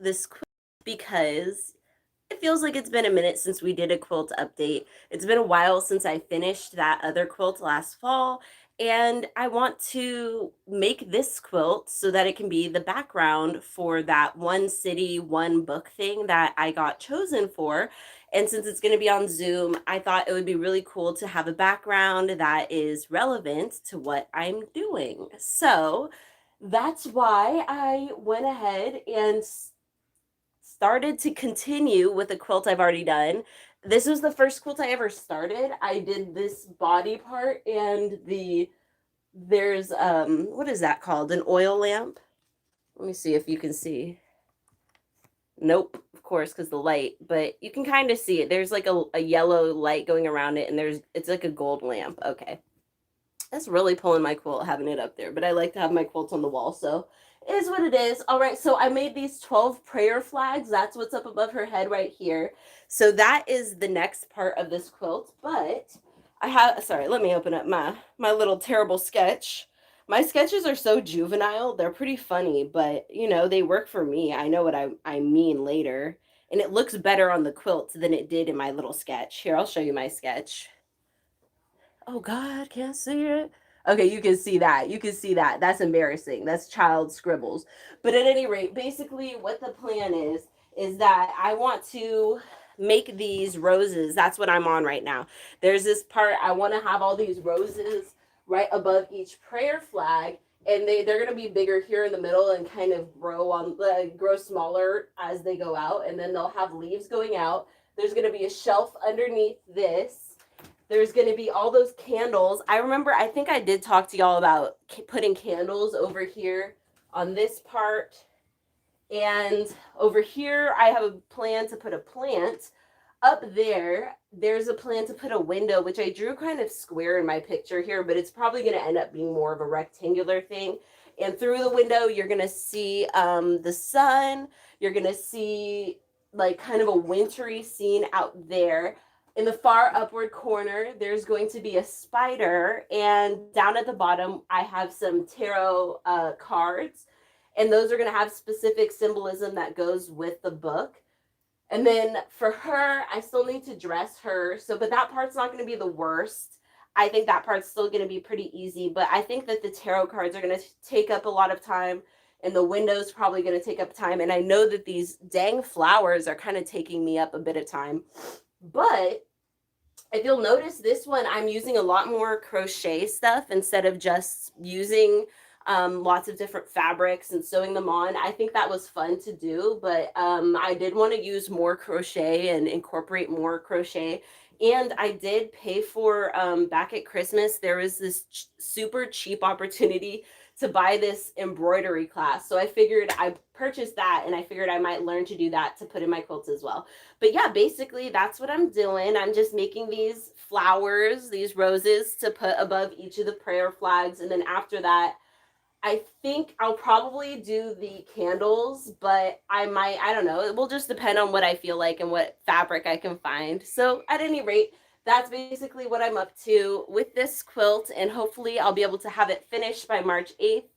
this quilt because it feels like it's been a minute since we did a quilt update. It's been a while since I finished that other quilt last fall, and I want to make this quilt so that it can be the background for that one city, one book thing that I got chosen for. And since it's going to be on Zoom, I thought it would be really cool to have a background that is relevant to what I'm doing. So that's why I went ahead and started to continue with a quilt I've already done. This was the first quilt I ever started. I did this body part and there's what is that called? An oil lamp. Let me see if you can see. Nope, of course, because the light, but you can kind of see it. There's like a yellow light going around it, and it's like a gold lamp. Okay. That's really pulling my quilt having it up there, but I like to have my quilt on the wall, so it is what it is. All right, so I made these 12 prayer flags. That's what's up above her head right here. So that is the next part of this quilt, but I have, sorry, let me open up my little terrible sketch. My sketches are so juvenile. They're pretty funny, but you know, they work for me. I know what I mean later. And it looks better on the quilt than it did in my little sketch. Here, I'll show you my sketch. Oh God, can't see it. Okay, you can see that. You can see that. That's embarrassing. That's child scribbles. But at any rate, basically what the plan is that I want to make these roses. That's what I'm on right now. There's this part I want to have all these roses right above each prayer flag, and they're going to be bigger here in the middle and kind of grow smaller as they go out, and then they'll have leaves going out. There's going to be a shelf underneath this. There's going to be all those candles. I remember, I think I did talk to y'all about putting candles over here on this part. And over here, I have a plan to put a plant. Up there, there's a plan to put a window, which I drew kind of square in my picture here, but it's probably going to end up being more of a rectangular thing. And through the window, you're going to see the sun. You're going to see like kind of a wintry scene out there. In the far upward corner, there's going to be a spider, and down at the bottom, I have some tarot cards, and those are going to have specific symbolism that goes with the book. And then for her, I still need to dress her, but that part's not going to be the worst. I think that part's still going to be pretty easy, but I think that the tarot cards are going to take up a lot of time, and the window's probably going to take up time, and I know that these dang flowers are kind of taking me up a bit of time. But if you'll notice, this one, I'm using a lot more crochet stuff instead of just using lots of different fabrics and sewing them on. I think that was fun to do, but I did want to use more crochet and incorporate more crochet. And I did pay for, back at Christmas, there was this super cheap opportunity to buy this embroidery class. So I figured I purchased that, and I figured I might learn to do that to put in my quilts as well. But yeah, basically that's what I'm doing. I'm just making these flowers, these roses to put above each of the prayer flags. And then after that, I think I'll probably do the candles, but I don't know. It will just depend on what I feel like and what fabric I can find. So at any rate, that's basically what I'm up to with this quilt, and hopefully I'll be able to have it finished by March 8th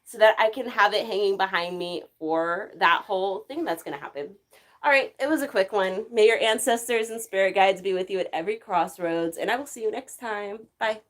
so that I can have it hanging behind me for that whole thing that's going to happen. All right, it was a quick one. May your ancestors and spirit guides be with you at every crossroads, and I will see you next time. Bye.